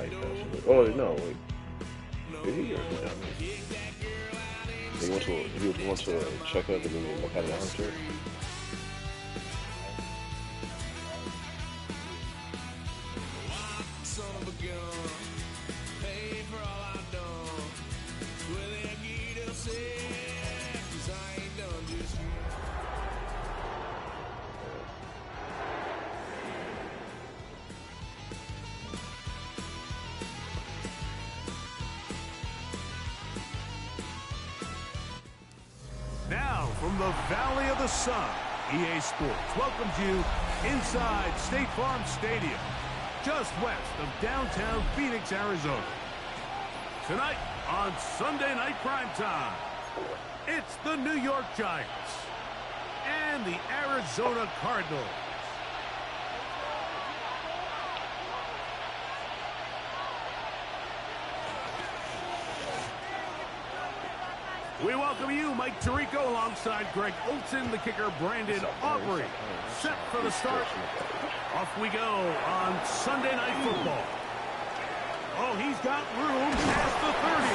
he passed. Oh no, wait. Did he or did he not? He went to a checkup and then he had an arm tear. Now, from the Valley of the Sun, EA Sports welcomes you inside State Farm Stadium, just west of downtown Phoenix, Arizona. Tonight on Sunday Night Primetime, it's the New York Giants and the Arizona Cardinals. We welcome you, Mike Tirico, alongside Greg Olson, the kicker, Brandon Aubrey. Set for the start. Off we go on Sunday Night Football. Oh, he's got room past the 30.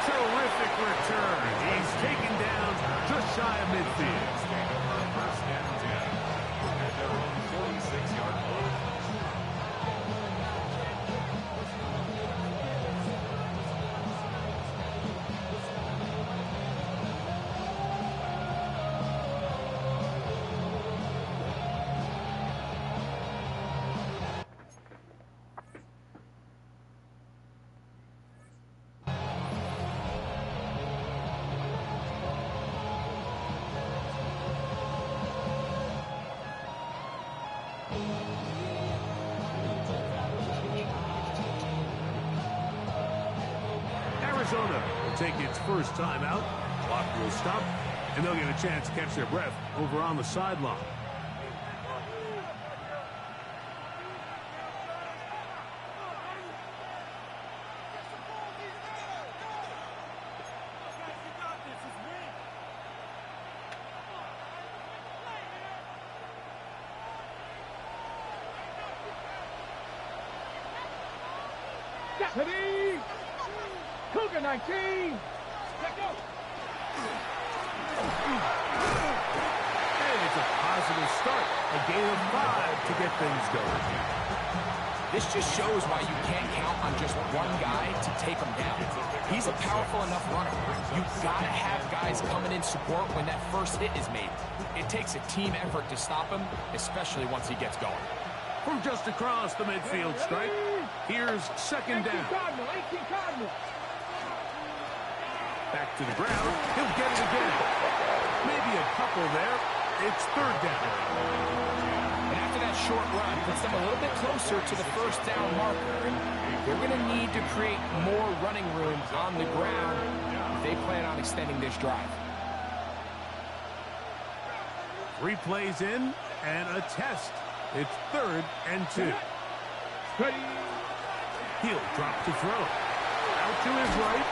Terrific return. He's taken down just shy of midfield. First down, 10 at their own 46-yard line. Arizona will take its first time out. Clock will stop, and they'll get a chance to catch their breath over on the sideline. Ready? Cougar 19. Let go. And it's a positive start. A gain of 5 to get things going. This just shows why you can't count on just one guy to take him down. He's a powerful enough runner. You've got to have guys coming in support when that first hit is made. It takes a team effort to stop him, especially once he gets going. From just across the midfield stripe, here's second down. 18 Cardinals. Back to the ground. He'll get it again. Maybe a couple there. It's third down. And after that short run, puts them a little bit closer to the first down marker. They're going to need to create more running room on the ground if they plan on extending this drive. 3 plays in and a test. It's 3rd and 2. He'll drop to throw. Out to his right.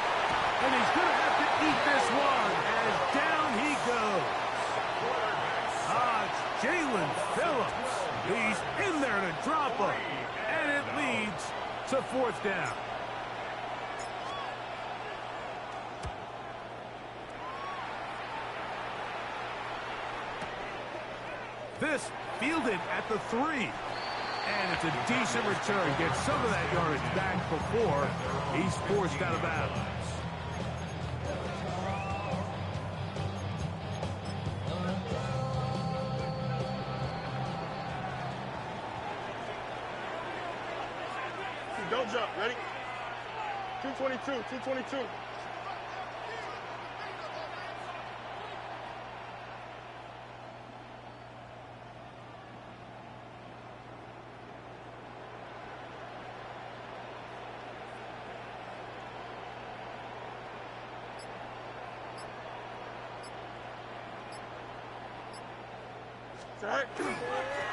And he's going to have to eat this one as down he goes. It's Jalen Phillips. He's in there to drop him. And it leads to 4th down. This fielded at the 3. And it's a decent return. Gets some of that yardage back before he's forced out of bounds. Don't jump. Ready? 222, 222.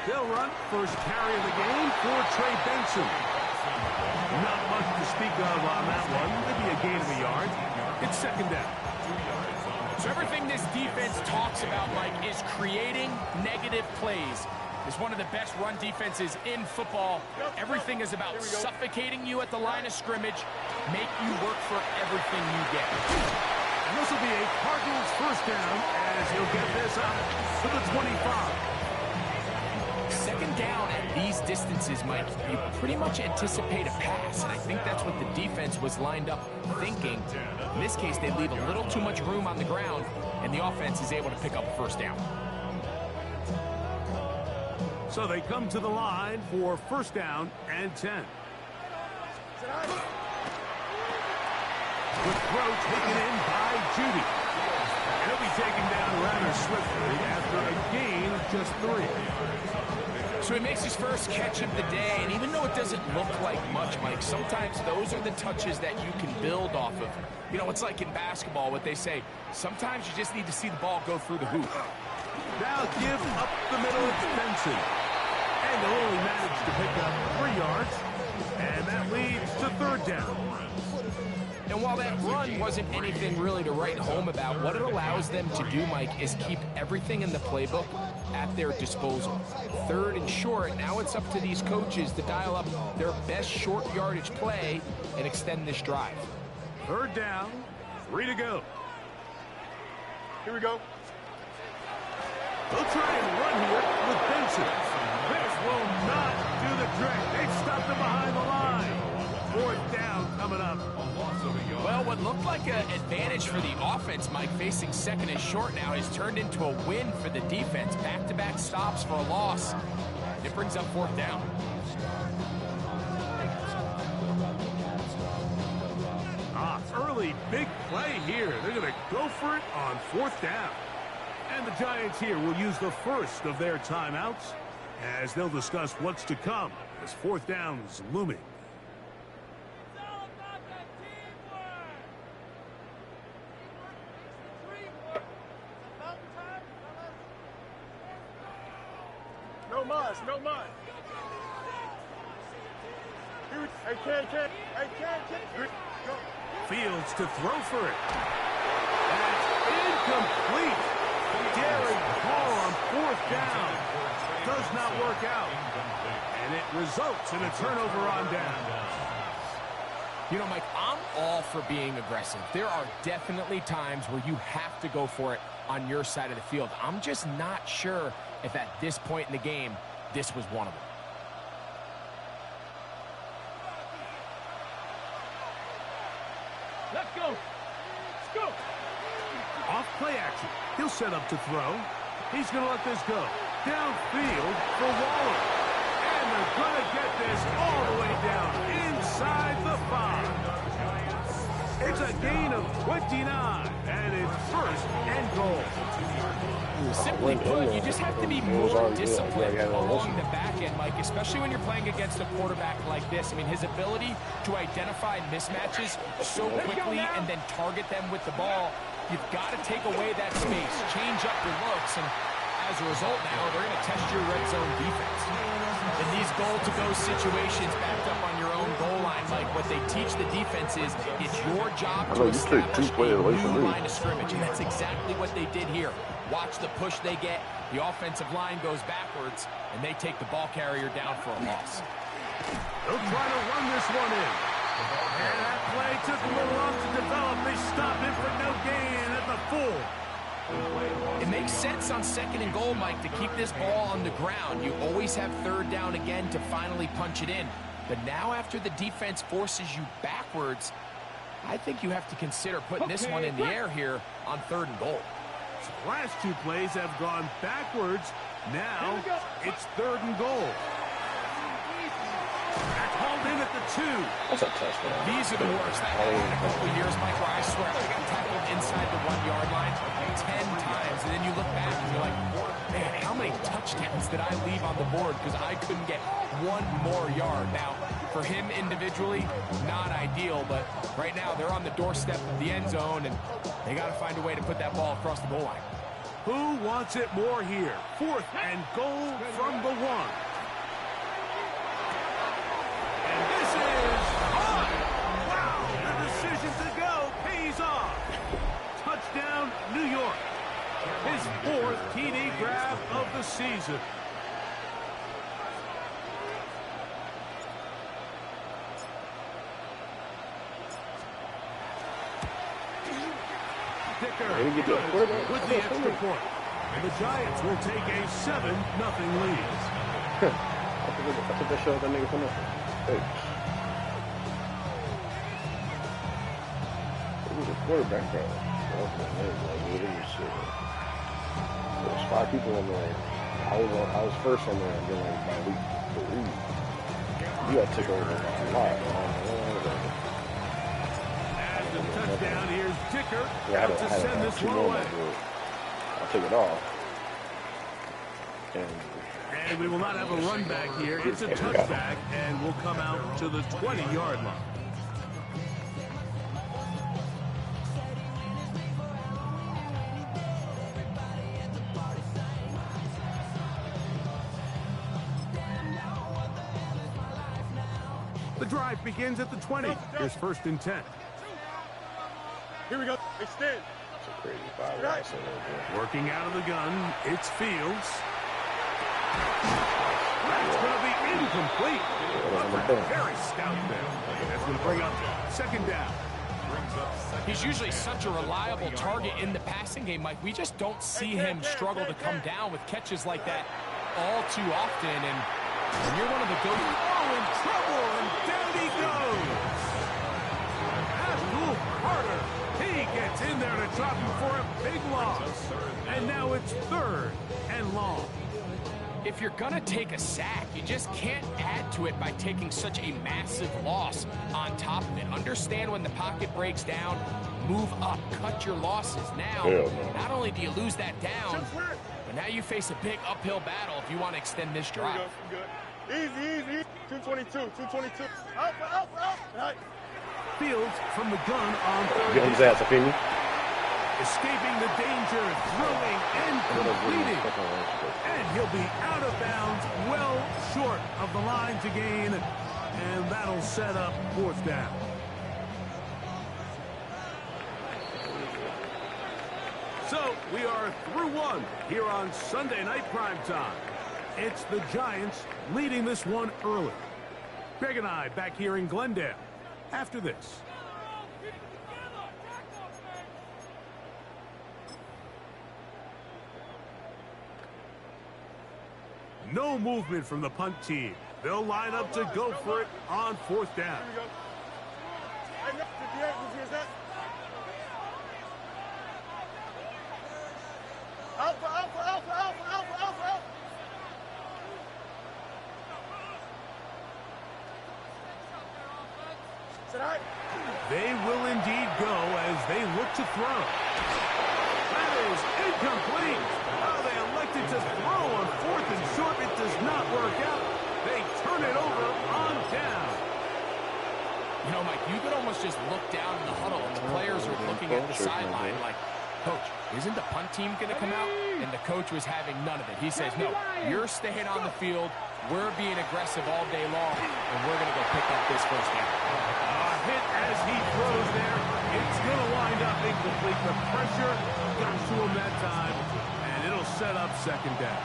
They'll run first carry of the game for Trey Benson. Not much to speak of on that one. Maybe a gain of a yard. It's second down. So everything this defense talks about, Mike, is creating negative plays. is one of the best run defenses in football. Everything is about suffocating you at the line of scrimmage, make you work for everything you get. And this will be a Cardinals first down as he'll get this out to the 25. Second down at these distances, Mike, you pretty much anticipate a pass, and I think that's what the defense was lined up thinking. In this case, they leave a little too much room on the ground, and the offense is able to pick up a first down. So they come to the line for first down and 10. The throw taken in by Judy. And he'll be taken down rather swiftly after a gain of just 3. So he makes his first catch of the day, and even though it doesn't look like much, Mike, sometimes those are the touches that you can build off of. You know, it's like in basketball, what they say, sometimes you just need to see the ball go through the hoop. Now give up the middle of Benson. And they'll only manage to pick up 3 yards, and that leads to third down. And while that run wasn't anything really to write home about, what it allows them to do, Mike, is keep everything in the playbook at their disposal. Third and short, now it's up to these coaches to dial up their best short yardage play and extend this drive. Third down, 3 to go. Here we go. They'll try and run here with Benson. This will not do the trick. They've stopped him behind the line. Fourth down coming up. Well, what looked like an advantage for the offense, Mike, facing second and short now, has turned into a win for the defense. Back-to-back stops for a loss. It brings up fourth down. Early big play here. They're going to go for it on fourth down. And the Giants here will use the first of their timeouts as they'll discuss what's to come as fourth down is looming. No mud, no mud. Hey, Ken. Go. Fields to throw for it. That's incomplete. Daring call on fourth down. Does not work out. And it results in a turnover on down. You know, Mike, I'm all for being aggressive. There are definitely times where you have to go for it on your side of the field. I'm just not sure if at this point in the game, this was one of them. Let's go. Let's go. Off play action. He'll set up to throw. He's going to let this go. Downfield for Waller. And they're going to get this all the way down inside the 5. It's a gain of 29, and it's first and goal. Simply put, you just have to be more disciplined along the back end, Mike, especially when you're playing against a quarterback like this. I mean, his ability to identify mismatches so quickly and then target them with the ball, you've got to take away that space, change up your looks, and as a result now, they're going to test your red zone defense. In these goal-to-go situations backed up on your own goal line, Mike, what they teach the defense is it's your job to establish a new line of scrimmage, and that's exactly what they did here. Watch the push they get. The offensive line goes backwards, and they take the ball carrier down for a loss. They'll try to run this one in. And that play took a little long to develop. They stopped him for no gain at the full. It makes sense on second and goal, Mike, to keep this ball on the ground. You always have third down again to finally punch it in. But now after the defense forces you backwards, I think you have to consider putting this one in the air here on third and goal. The last 2 plays have gone backwards. Now it's third and goal. That's hauled in at the 2. That's a touchdown. These are the worst. I've had a couple of years, Mike, where I swear I got tackled inside the 1-yard line 10 times, and then you look back and you're like, man, how many touchdowns did I leave on the board because I couldn't get 1 more yard? Now, for him individually, not ideal, but right now they're on the doorstep of the end zone, and they got to find a way to put that ball across the goal line. Who wants it more here? Fourth and goal from the 1. And this is on. Wow, the decision to go pays off. Touchdown, New York. His 4th TD grab of the season. kicker. Did he get that Good quarterback? with the extra point. And the Giants will take a 7-0 lead. I think they showed that nigga from nothing. Hey. Who's the quarterback bro? There's 5 people on there. I was first on there, and then like by week 3, you got to take over a lot. As the touchdown, here's Dicker Yeah, to send this one away. I'll take it off. And we will not have a run back here. It's a touchback, and we'll come out to the 20-yard line. The drive begins at the 20. Here's 1st and 10. Here we go. Extend. It's a crazy 5 right. Working out of the gun, it's Fields. That's going to be incomplete. Very stout there. That's going to bring up 2nd down. He's usually such a reliable target in the passing game, Mike. We just don't see him struggle to come down with catches like that all too often. And when you're one of the go-to... Oh, in trouble, and down he goes. Abdul Carter. He gets in there to drop him for a big loss. And now it's 3rd and long. If you're going to take a sack, you just can't add to it by taking such a massive loss on top of it. Understand when the pocket breaks down, move up, cut your losses. Now, not only do you lose that down, but now you face a big uphill battle if you want to extend this drive. Easy. 222, 222. Out. Fields from the gun on 3rd. Get his ass up in you. Escaping the danger, throwing and completing. And he'll be out of bounds, well short of the line to gain. And that'll set up 4th down. So we are through 1 here on Sunday Night Primetime. It's the Giants leading this one early. Greg and I back here in Glendale after this. No movement from the punt team. They'll line up to go for it on 4th down. Alpha. They will indeed go as they look to throw. That is incomplete. Oh, they elected to throw on 4th and short. It does not work out. They turn it over on down. You know, Mike, you could almost just look down in the huddle and the players are looking at the sideline like, Coach, isn't the punt team going to come out? And the coach was having none of it. He says, no, you're staying on the field. We're being aggressive all day long, and we're going to go pick up this 1st down. Hit as he throws there. It's going to wind up incomplete. The pressure got to him that time, and it'll set up 2nd down.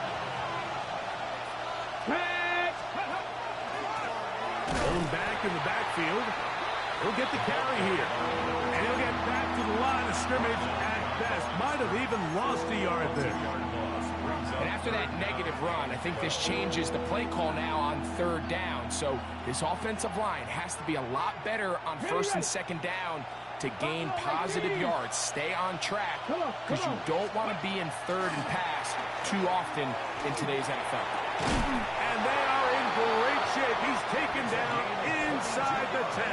Going back in the backfield. He'll get the carry here. And he'll get back to the line of scrimmage at best. Might have even lost a yard there. And after that negative run, I think this changes the play call now on 3rd down. So this offensive line has to be a lot better on 1st and 2nd down to gain positive yards. Stay on track because you don't want to be in 3rd and pass too often in today's NFL. And they are in great shape. He's taken down inside the 10.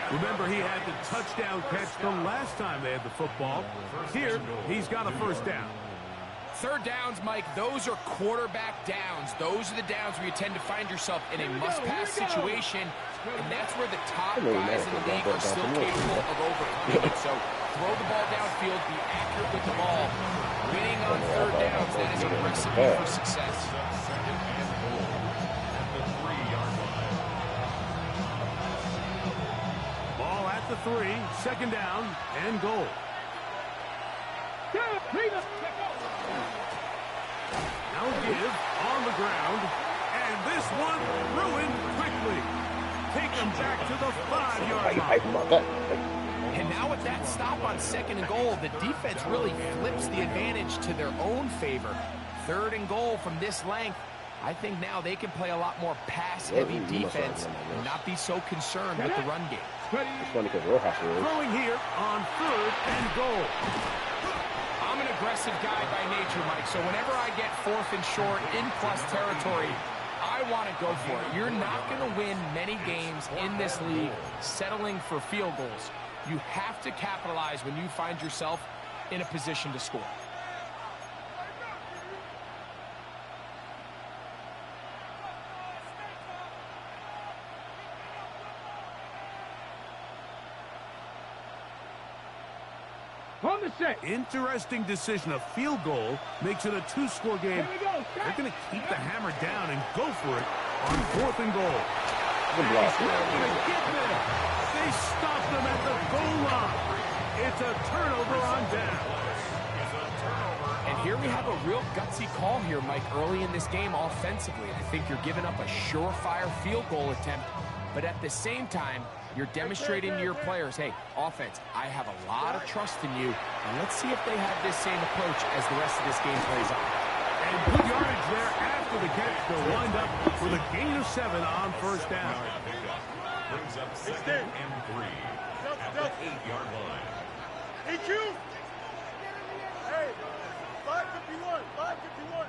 Remember, he had the touchdown catch the last time they had the football. Here, he's got a 1st down. 3rd downs, Mike, those are quarterback downs. Those are the downs where you tend to find yourself in a must-pass situation, and that's where the top guys in the league are still capable of overcoming it. So throw the ball downfield, be accurate with the ball. Winning on 3rd downs, that is a recipe for success. Ball at the 3, 2nd down, and goal. Now give on the ground, and this one ruined quickly. Take them back to the 5-yard line. And now now with that stop on 2nd and goal, the defense really flips the advantage to their own favor. 3rd and goal from this length. I think now they can play a lot more pass-heavy defense and not be so concerned with the run game. It's funny because Rojas is Throwing here on 3rd and goal. I'm an aggressive guy by nature, Mike, so whenever I get 4th and short in plus territory, I want to go for it. You're not going to win many games in this league settling for field goals. You have to capitalize when you find yourself in a position to score. On the set. Interesting decision. A field goal makes it a 2-score game. They're going to keep the hammer down and go for it on 4th and goal. the block. They stopped them at the goal line. It's a turnover on down. And here we have a real gutsy call here, Mike, early in this game offensively. I think you're giving up a surefire field goal attempt, but at the same time, you're demonstrating to your players, hey, offense, I have a lot of trust in you, and let's see if they have this same approach as the rest of this game plays out. And good yardage there after the catch. They'll wind up with a gain of 7 on first down. Brings up 2nd and 3 at the 8-yard line. EQ! Hey, 551, 551.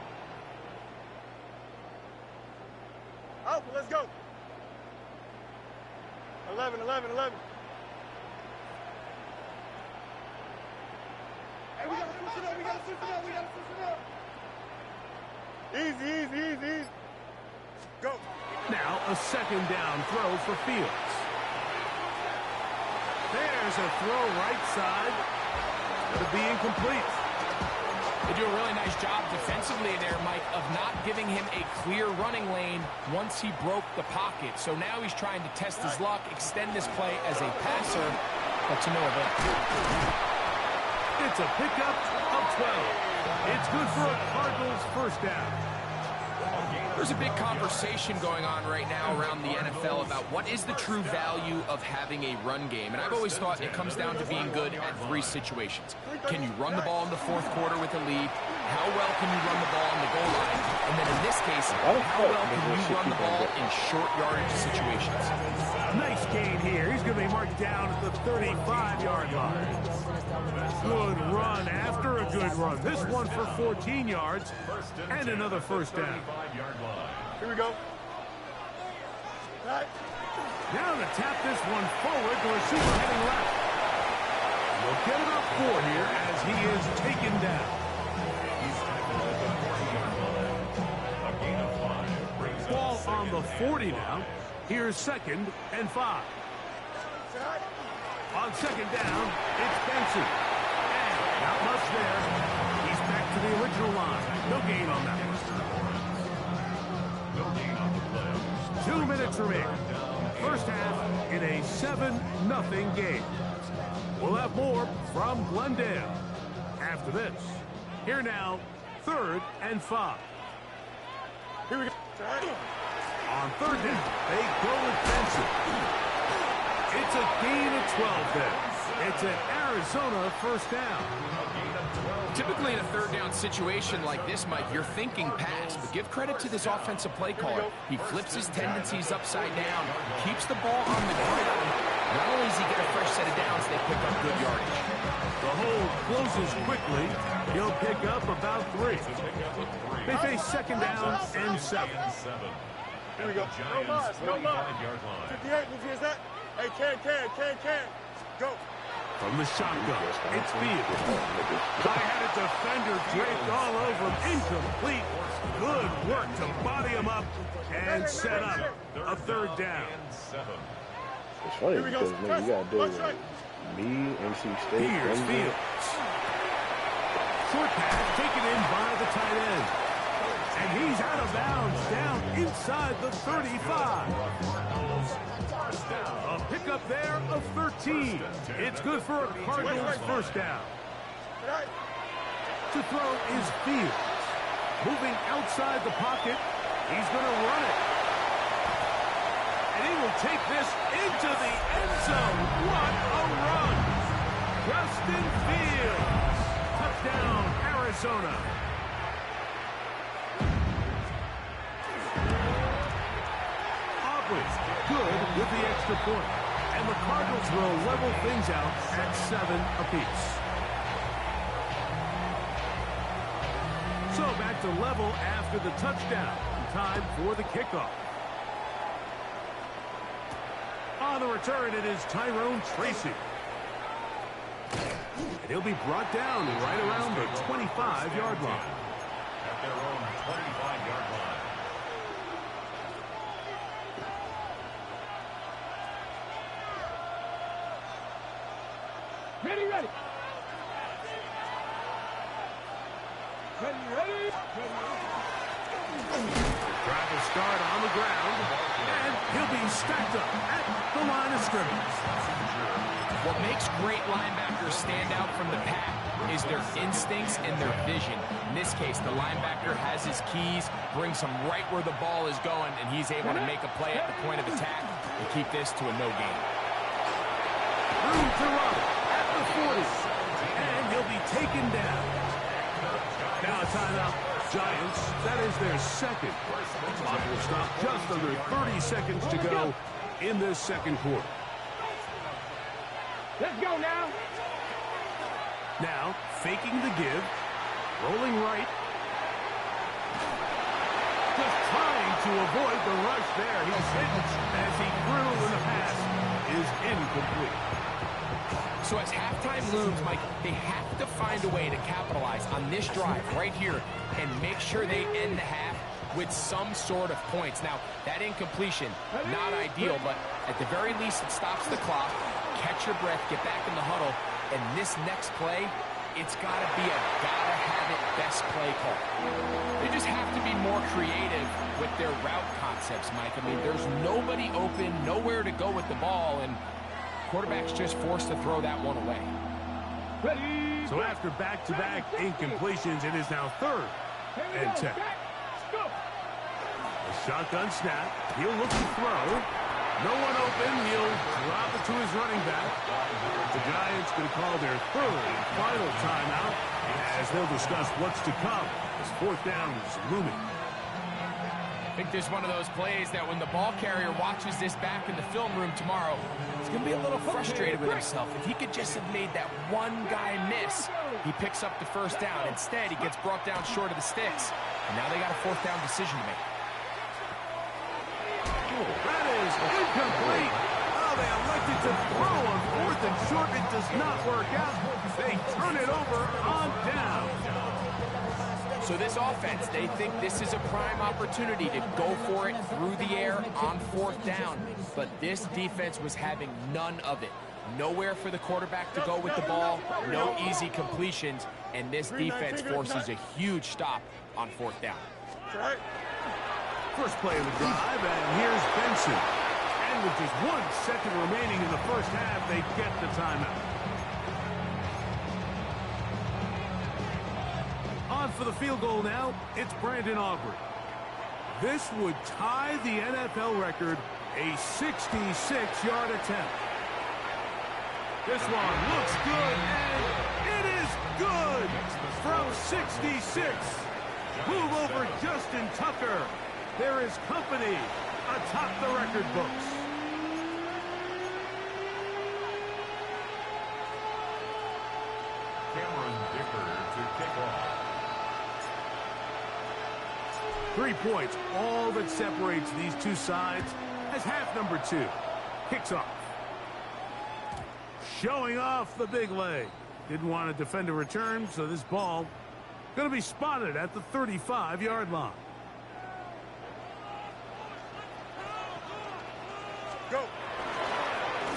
Alpha, let's go. 11. Hey, we gotta switch it up. Easy. Go. Now a second down throw for Fields. There's a throw right side. It'll be incomplete. They do a really nice job defensively there, Mike, of not giving him a clear running lane once he broke the pocket. So now he's trying to test his luck, extend this play as a passer, but to no avail. It's a pickup of 12. It's good for a Cardinals first down. There's a big conversation going on right now around the NFL about what is the true value of having a run game. And I've always thought it comes down to being good at 3 situations. Can you run the ball in the 4th quarter with a lead? How well can you run the ball on the goal line? And then in this case, how well can you run the ball in short yardage situations? Nice gain here. He's going to be marked down at the 35-yard line. Good run after a good run. This one for 14 yards and another first down. Here we go. Right. Now to tap this one forward, the receiver heading left. We'll get about 4 here as he is taken down. Ball on the 40 now. Here's 2nd and 5. On 2nd down, it's Benson. And not much there. He's back to the original line. No gain on that one. 2 minutes remaining. First half in a 7-0 game. We'll have more from Glendale after this. Here now, 3rd and 5. Here we go. On 3rd down, they go with Benson. It's a gain of 12 there. It's an Arizona first down. Typically in a 3rd down situation like this, Mike, you're thinking pass, but give credit to this offensive play caller. He flips his tendencies upside down, keeps the ball on the ground. Not only does he get a fresh set of downs, they pick up good yardage. The hole closes quickly. He'll pick up about 3. They face 2nd down and 7. Here we go. No more. 58, is that? Hey, can. Go. From the shotgun, it's Fields. I had a defender draped all over him. Incomplete. Good work to body him up and set up a 3rd down. It's funny because man, you got to do it with me, NC State. Here's Fields. Short pass taken in by the tight end. And he's out of bounds down inside the 35. A pickup there of 13. It's good for a Cardinals first down. To throw is Fields. Moving outside the pocket. He's going to run it. And he will take this into the end zone. What a run. Justin Fields. Touchdown, Arizona. Aubrey, good with the extra point. And the Cardinals will level things out at 7 apiece. So back to level after the touchdown. Time for the kickoff. On the return, it is Tyrone Tracy. And he'll be brought down right around the 25-yard line. At their own 25-yard line. Ready, ready. Ready. Drive will start on the ground, and he'll be stacked up at the line of scrimmage. What makes great linebackers stand out from the pack is their instincts and their vision. In this case, the linebacker has his keys, brings him right where the ball is going, and he's able to make a play at the point of attack and keep this to a no gain. Room to run at the 40, and he'll be taken down. Now a timeout. Giants, that is their second. Clock will stop just under 30 seconds to go in this second quarter. Let's go now. Now, faking the give, rolling right. Just trying to avoid the rush there. He's hit as he threw, and the pass is incomplete. So as halftime looms, Mike, they have to find a way to capitalize on this drive right here and make sure they end the half with some sort of points. Now, that incompletion, not ideal, but at the very least, it stops the clock. Catch your breath, get back in the huddle, and this next play, it's got to be a gotta-have-it best play call. They just have to be more creative with their route concepts, Mike. I mean, there's nobody open, nowhere to go with the ball, and quarterback's just forced to throw that one away. Ready. So after back-to-back incompletions, it is now 3rd and 10. A shotgun snap. He'll look to throw. No one open. He'll drop it to his running back. The Giants going to call their 3rd and final timeout as they'll discuss what's to come as 4th down is looming. I think this is one of those plays that when the ball carrier watches this back in the film room tomorrow, he's going to be a little frustrated with himself. If he could just have made that one guy miss, he picks up the 1st down. Instead, he gets brought down short of the sticks. And now they got a 4th down decision to make. That is incomplete. Oh, they elected to throw on 4th and short. It does not work out. They turn it over on down. So this offense, they think this is a prime opportunity to go for it through the air on 4th down. But this defense was having none of it. Nowhere for the quarterback to go with the ball, no easy completions, and this defense forces a huge stop on 4th down. First play of the drive, and here's Benson. And with just 1 second remaining in the first half, they get the timeout. On for the field goal now, it's Brandon Aubrey. This would tie the NFL record, a 66-yard attempt. This one looks good, and it is good from 66. Move over Justin Tucker. There is company atop the record books. Cameron Dicker to kick off. 3 points, all that separates these two sides as half number 2 kicks off. Showing off the big leg. Didn't want to defend a return, so this ball going to be spotted at the 35-yard line. Go.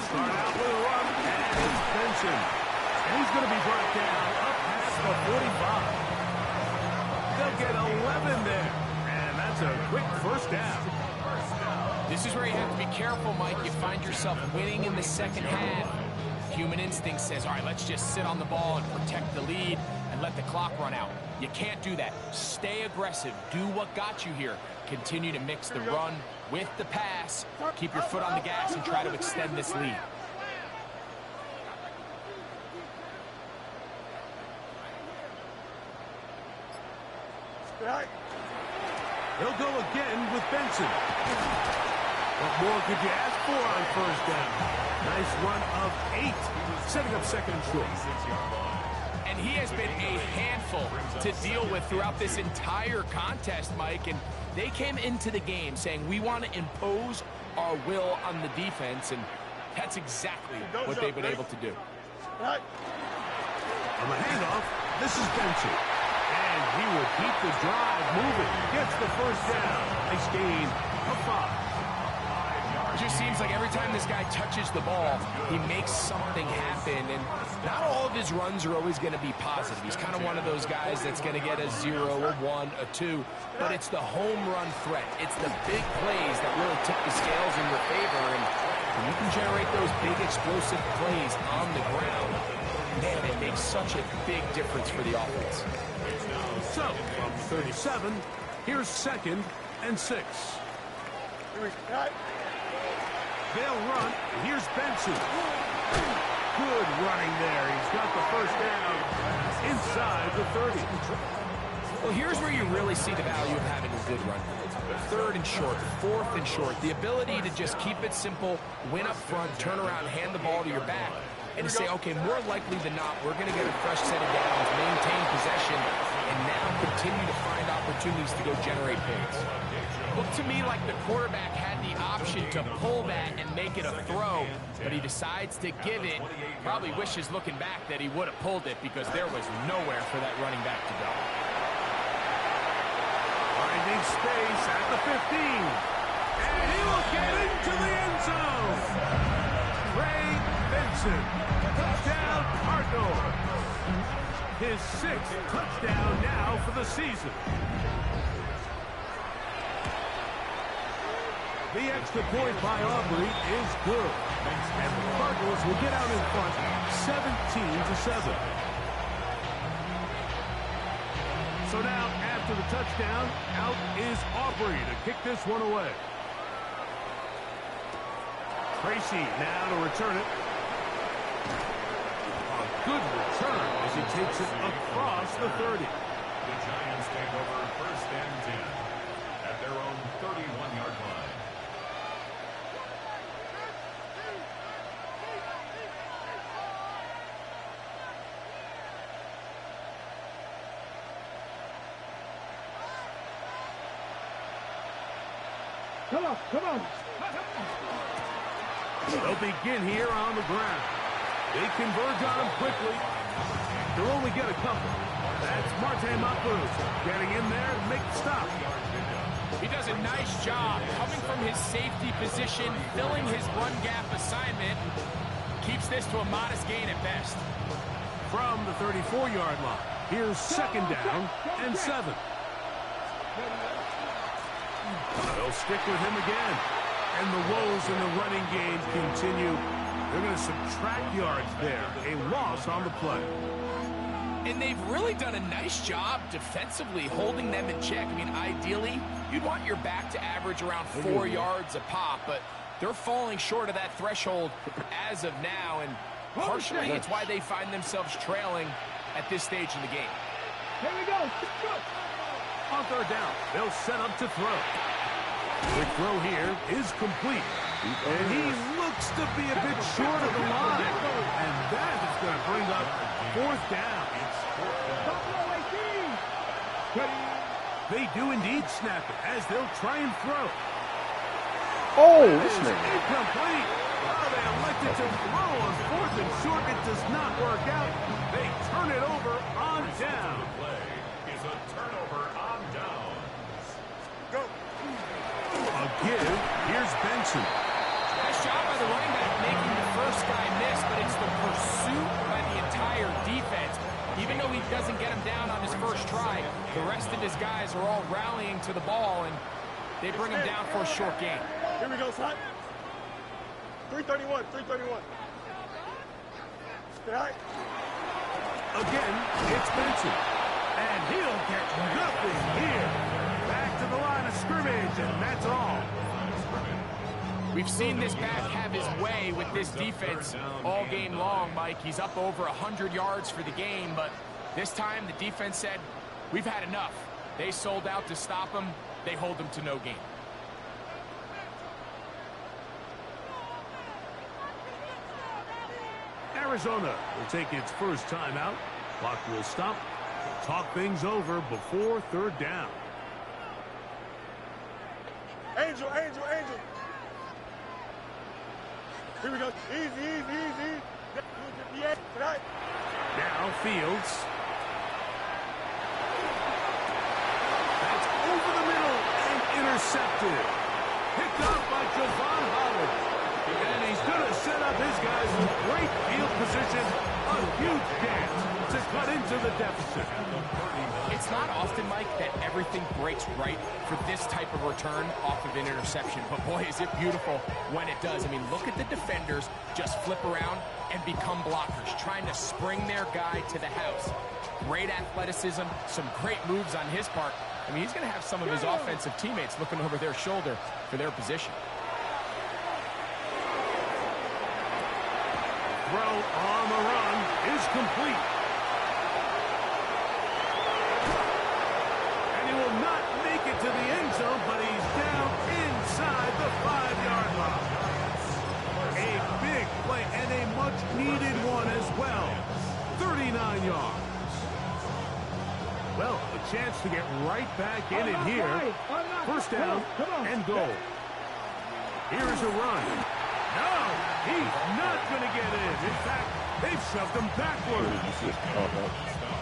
Start out with a run, and it's Benson. And he's going to be brought down up past the 45. They'll get 11 there. And that's a quick 1st down. This is where you have to be careful, Mike. You find yourself winning in the second half. Human instinct says, all right, let's just sit on the ball and protect the lead and let the clock run out. You can't do that. Stay aggressive. Do what got you here. Continue to mix the run with the pass. Keep your foot on the gas and try to extend this lead. He'll go again with Benson. What more could you ask for on first down? Nice run of 8, setting up second and short. And he has been a handful to deal with throughout this entire contest, Mike. And they came into the game saying, we want to impose our will on the defense. And that's exactly what they've been able to do. On the handoff, this is Benson. And he will keep the drive moving. Gets the first down. Nice gain of 5. It just seems like every time this guy touches the ball, he makes something happen. And not all of his runs are always going to be positive. He's kind of one of those guys that's going to get a 0, a 1, a 2. But it's the home run threat. It's the big plays that really tip the scales in your favor. And when you can generate those big explosive plays on the ground, man, it makes such a big difference for the offense. So, from 37, here's 2nd and 6. They'll run. Here's Benson. Good running there. He's got the first down inside the 30. Well, here's where you really see the value of having a good run. 3rd and short, 4th and short. The ability to just keep it simple, win up front, turn around, hand the ball to your back, and to say, okay, more likely than not, we're going to get a fresh set of downs, maintain possession, and now continue to find opportunities to go generate points. Looked to me like the quarterback had the option to pull that and make it a throw, but he decides to give it. Probably wishes looking back that he would have pulled it because there was nowhere for that running back to go. Finding space at the 15. And he will get into the end zone. Ray Benson. Touchdown, Cardinals. His 6th touchdown now for the season. The extra point by Aubrey is good. And the Cardinals will get out in front 17-7. So now, after the touchdown, out is Aubrey to kick this one away. Tracy now to return it. A good return as he takes it across the 30. The Giants take over 1st and 10 at their own 31-yard line. Come on. They'll begin here on the ground. They converge on him quickly. They'll only get a couple. That's Marte Mapu getting in there to make the stop. He does a nice job coming from his safety position, filling his run gap assignment. Keeps this to a modest gain at best. From the 34-yard line, here's 2nd down and 7. They'll stick with him again. And the woes in the running game continue. They're going to subtract yards there. A loss on the play. And they've really done a nice job defensively holding them in check. I mean, ideally, you'd want your back to average around 4 yards a pop, but they're falling short of that threshold as of now. And partially, it's why they find themselves trailing at this stage in the game. Here we go. On 3rd down, they'll set up to throw. The throw here is complete. And he looks to be a bit short of the line. And that is going to bring up 4th down. They do indeed snap it as they'll try and throw. Oh, That this is man. incomplete. Oh, they elected to throw on 4th and short. It does not work out. They turn it over on down. Play is a turnover on downs. Go. A give. Here's Benson. Nice job by the running back making the first guy miss, but it's the pursuit by the entire defense. Even though he doesn't get him down on his first try, the rest of his guys are all rallying to the ball, and they bring him down for a short gain. Here we go, son. 331. Stay high. Again, it's Benson. And he'll get nothing here. Back to the line of scrimmage, and that's all. We've seen this back have his way with this defense all game long, Mike. He's up over 100 yards for the game, but this time the defense said, we've had enough. They sold out to stop him. They hold him to no gain. Arizona will take its first timeout. Clock will stop. We'll talk things over before third down. Angel, Angel, Angel. Here we go. Easy, easy, easy. Yeah, tonight. Now Fields. That's over the middle and intercepted. Picked up by Javon Holland. And he's going to set up his guys in great field position. A huge dance to cut into the deficit. It's not often, Mike, that everything breaks right for this type of return off of an interception. But boy, is it beautiful when it does. I mean, look at the defenders just flip around and become blockers, trying to spring their guy to the house. Great athleticism, some great moves on his part. I mean, he's going to have some of his offensive teammates looking over their shoulder for their position. Throw on the run is complete. And he will not make it to the end zone, but he's down inside the 5-yard line. A big play and a much-needed one as well. 39 yards. Well, a chance to get right back in it here. First down and goal. Here's a run. No, he's not going to get in. In fact, they've shoved him backwards.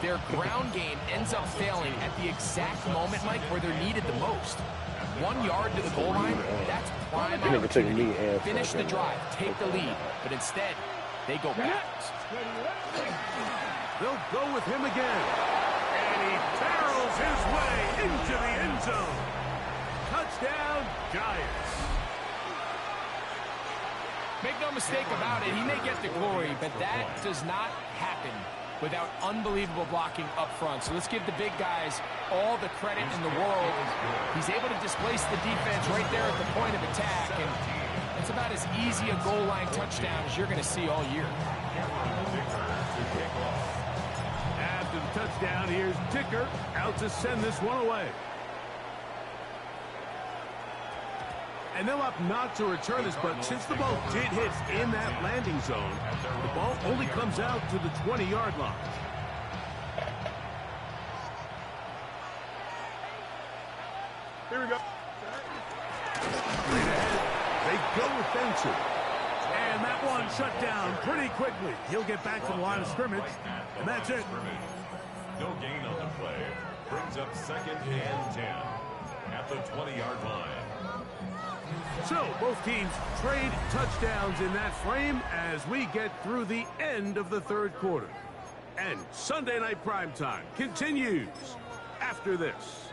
Their ground game ends up failing at the exact moment, Mike, where they're needed the most. 1 yard to the goal line, that's prime opportunity. Finish the drive, take the lead, but instead, they go backwards. They'll go with him again. And he barrels his way into the end zone. Touchdown, Giants. Make no mistake about it, he may get the glory, but that does not happen without unbelievable blocking up front. So let's give the big guys all the credit in the world. He's able to displace the defense right there at the point of attack, and it's about as easy a goal line touchdown as you're going to see all year. After the touchdown, here's Dicker out to send this one away. And they'll opt not to return this, but since the ball did hit in that landing zone, the ball only comes out to the 20-yard line. Here we go. Straight ahead, they go with Benson. And that one shut down pretty quickly. He'll get back to the line of scrimmage, and that's it. No gain on the play. Brings up 2nd and 10 at the 20-yard line. So, both teams trade touchdowns in that frame as we get through the end of the third quarter. And Sunday Night Primetime continues after this.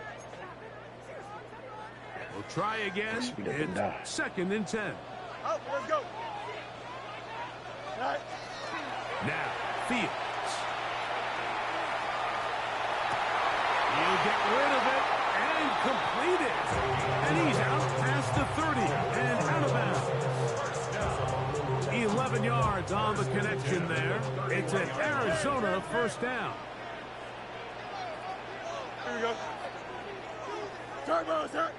We'll try again. It's 2nd and 10. Oh, let's go. All right. Now, Fields. He'll get rid of it and complete it. And he's out past the 30 and out of bounds. 11 yards on the connection there. It's an Arizona first down. Here we go. Turbo, sir.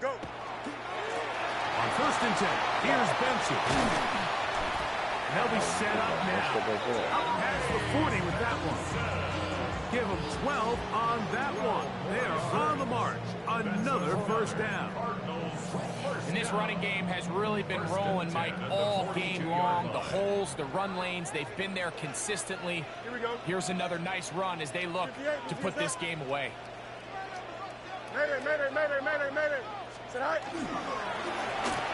Go. On 1st and 10, here's Benson. And they'll be set up now. Up past the 40 with that one. Give them 12 on that one. They are on the march. Another first down. And this running game has really been rolling, Mike, all game long. The holes, the run lanes, they've been there consistently. Here we go. Here's another nice run as they look to put this game away. Mayday, mayday, mayday, mayday, mayday. Sit high.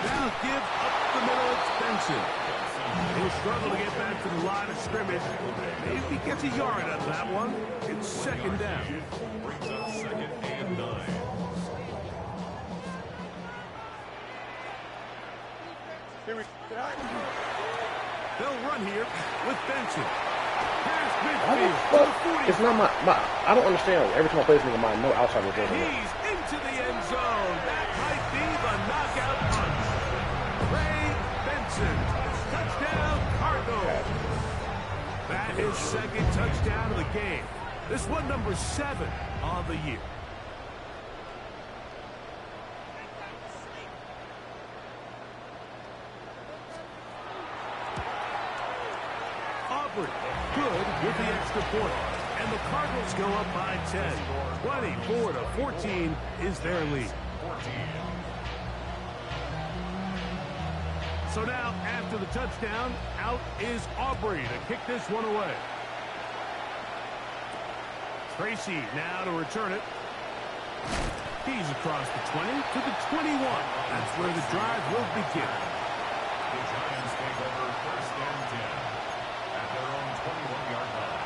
Now give up the middle. It's Benson. He'll struggle to get back to the line of scrimmage. Maybe he gets a yard out of that one. It's 2nd down. Brings up 2nd and 9. Here we go. Sit high. They'll run here with Benson. Past Why the midfield to fuck? the 40. It's not my. I don't understand. Every time I play this nigga, no outside And reserve. he's into the end zone. That might be the knockout punch. Ray Benson. Touchdown, Cardinals. That is 2nd touchdown of the game. This one number 7 on the year. Aubrey, good with the extra point. And the Cardinals go up by 10. 24-14 is their lead. So now, after the touchdown, out is Aubrey to kick this one away. Tracy now to return it. He's across the 20 to the 21. That's where the drive will begin. The Giants take over first and 10 at their own 21-yard line.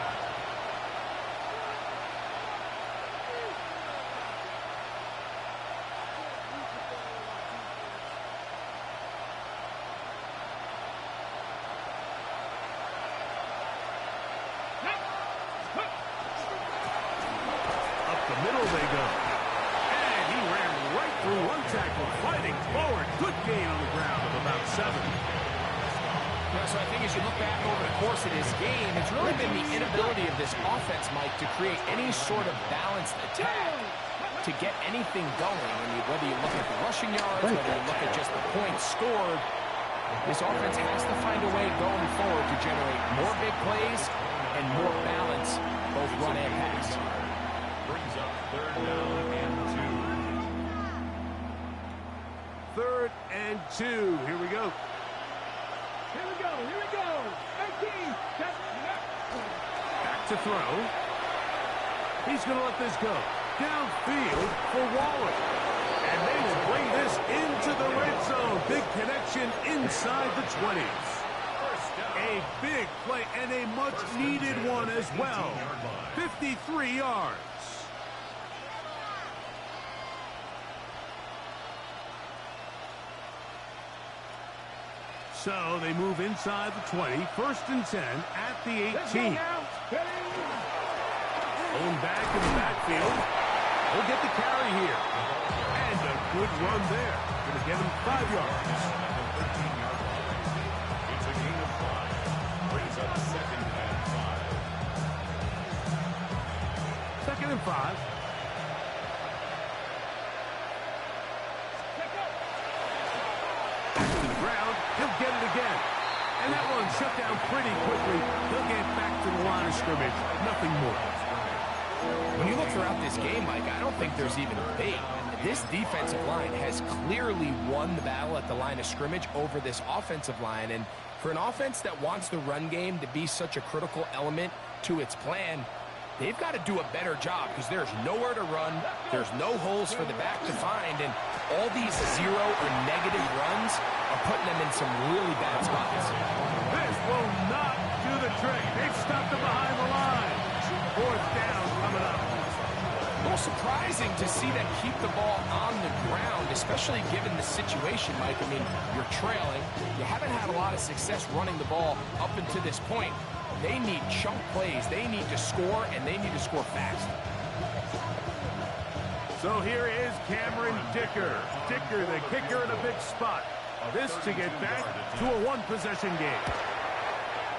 Up the middle they go. And he ran right through one tackle, fighting forward. Good gain on the ground of about 7. Yeah, so I think as you look back over the course of this game, it's really been the inability of this offense, Mike, to create any sort of balanced attack to get anything going. I mean, whether you look at the rushing yards, whether you look at just the points scored, this offense has to find a way going forward to generate more big plays and more balance, both run and pass. Brings up third down and 2. 3rd and 2. Here we go. Here we go. Here we go. 18. Back to throw. He's going to let this go. Downfield for Waller. And they will bring this into the red zone. Big connection inside the 20s. A big play and a much-needed one as well. 53 yards. So they move inside the 20. 1st and 10 at the 18. Going back in the backfield. He'll get the carry here. And a good run there. Going to give him 5 yards. It's a gain of 5. Brings up 2nd and 5. 2nd and 5. Back to the ground. He'll get it again. And that one shut down pretty quickly. He'll get back to the line of scrimmage. Nothing more. When you look throughout this game, Mike, I don't think there's even a debate. This defensive line has clearly won the battle at the line of scrimmage over this offensive line. And for an offense that wants the run game to be such a critical element to its plan, they've got to do a better job because there's nowhere to run. There's no holes for the back to find. And all these zero or negative runs are putting them in some really bad spots. This will not do the trick. They've stopped him behind the line. 4th down coming up. A little surprising to see them keep the ball on the ground, especially given the situation, Mike. I mean, you're trailing. You haven't had a lot of success running the ball up until this point. They need chunk plays. They need to score, and they need to score fast. So here is Cameron Dicker. Dicker, the kicker, in a big spot. This to get back to a one-possession game.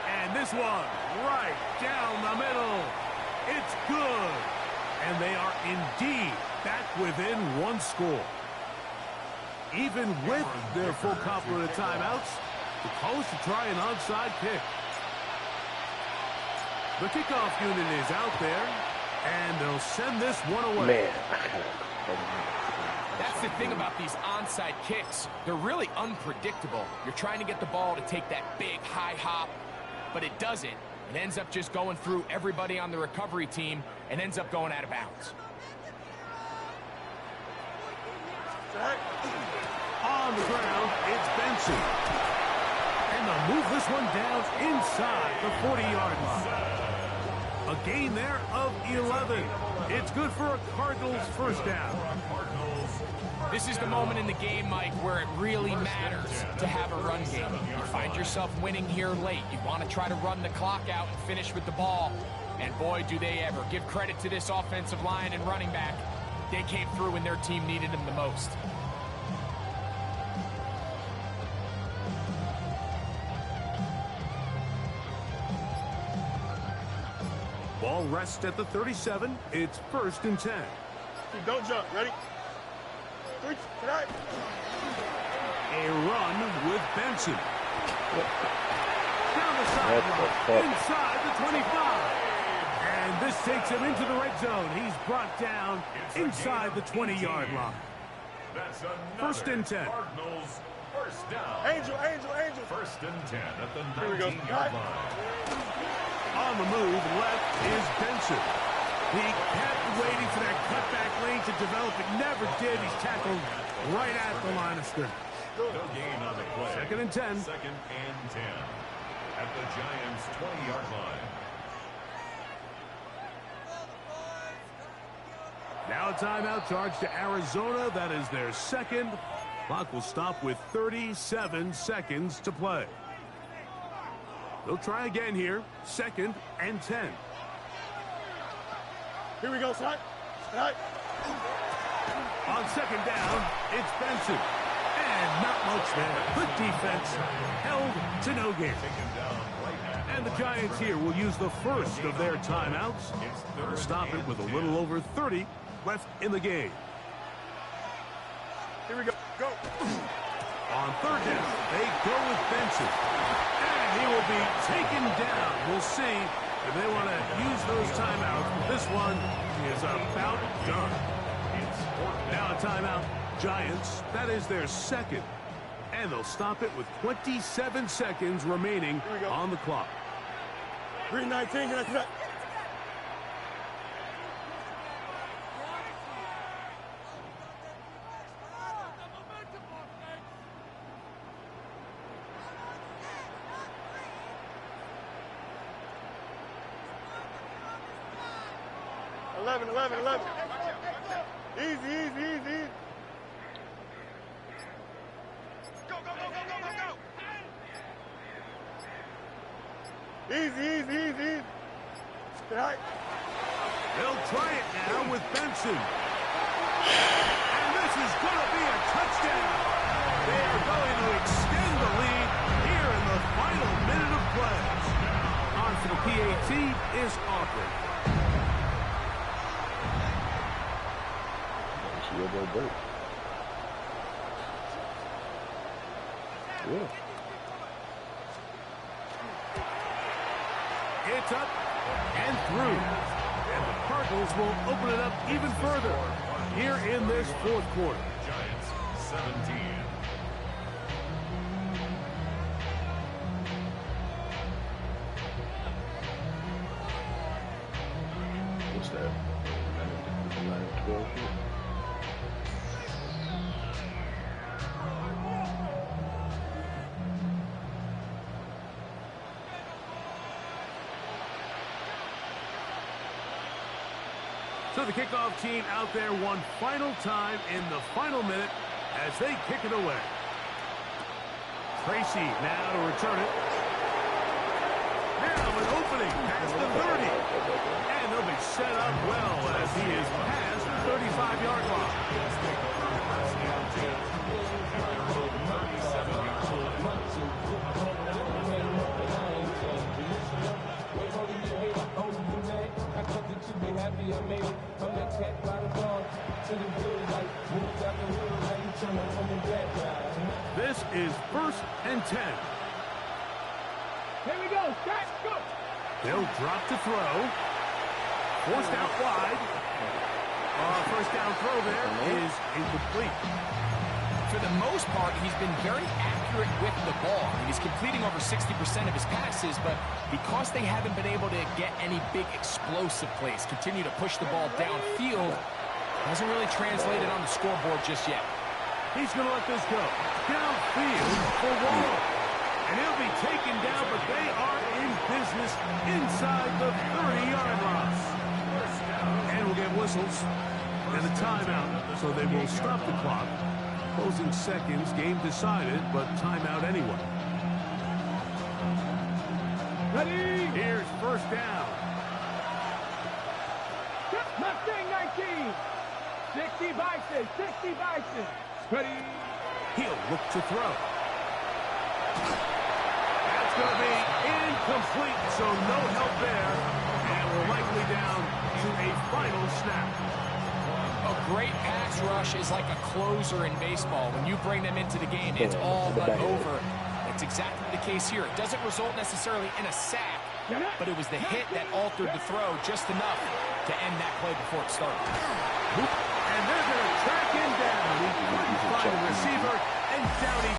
And this one right down the middle. It's good. And they are indeed back within one score. Even with their full complement of timeouts, the Colts to try an onside kick. The kickoff unit is out there, and they'll send this one away. Man. That's the thing about these onside kicks. They're really unpredictable. You're trying to get the ball to take that big high hop, but it doesn't. It ends up just going through everybody on the recovery team and ends up going out of bounds. On the ground, it's Benson. And they'll move this one down inside the 40-yard line. A gain there of 11. It's good for a Cardinals first down. This is the moment in the game, Mike, where it really matters to have a run game. You find yourself winning here late. You want to try to run the clock out and finish with the ball. And boy, do they ever. Give credit to this offensive line and running back. They came through when their team needed them the most. Ball rests at the 37. It's 1st and 10. Don't jump. Ready? 3, tonight. A run with Benson. Down the sideline, inside the 25. And this takes him into the red zone. He's brought down inside the 20-yard line. That's 1st and 10. Cardinals first down. Angel. 1st and 10 at the 19-yard line. On the move, left is Benson. He kept waiting for that cutback lane to develop. It never did. He's tackled right at the line of scrimmage. No gain on the play. 2nd and 10. 2nd and 10 at the Giants' 20-yard line. Now a timeout charged to Arizona. That is their 2nd. Clock will stop with 37 seconds to play. They'll try again here. 2nd and 10. Here we go, son. On 2nd down, it's Benson. And not much there. Good defense. Held to no gain. And the Giants here will use the first of their timeouts. They'll stop it with a little over 30 left in the game. Here we go. Go. On 3rd down, they go with Benson. And he will be taken down. We'll see if they want to use those timeouts. This one is about done. Now a timeout. Giants, that is their 2nd. And they'll stop it with 27 seconds remaining on the clock. 3:19. Can I 11. Easy. Go. Easy. Right. They'll try it now with Benson. And this is going to be a touchdown. They are going to extend the lead here in the final minute of play. On for the PAT is Aubrey. It's up and through. And the Cardinals will open it up even further here in this 4th quarter. Giants 17. What's that? 12. So the kickoff team out there one final time in the final minute as they kick it away. Tracy now to return it. Now an opening past the 30. And they'll be set up well as he is past the 35-yard line. This is 1st and 10. Here we go. Start. Go. They'll drop to throw. Forced out wide. First down throw there is incomplete. For the most part, he's been very accurate with the ball. I mean, he's completing over 60% of his passes, but because they haven't been able to get any big explosive plays, continue to push the ball downfield, hasn't really translated on the scoreboard just yet. He's going to let this go. Downfield for Wall. And he'll be taken down, but they are in business inside the 30-yard line. And we'll get whistles and a timeout, so they will stop the clock. Closing seconds, game decided, but timeout anyway. Ready. Here's first down. Mustang 19. 60 Bison. Ready. He'll look to throw. That's going to be incomplete, so no help there. And will likely final snap. A great pass rush is like a closer in baseball. When you bring them into the game, it's all but over. That's exactly the case here. It doesn't result necessarily in a sack, but it was the hit that altered the throw just enough to end that play before it started. And they're going to track him down. He couldn't find the receiver, and down he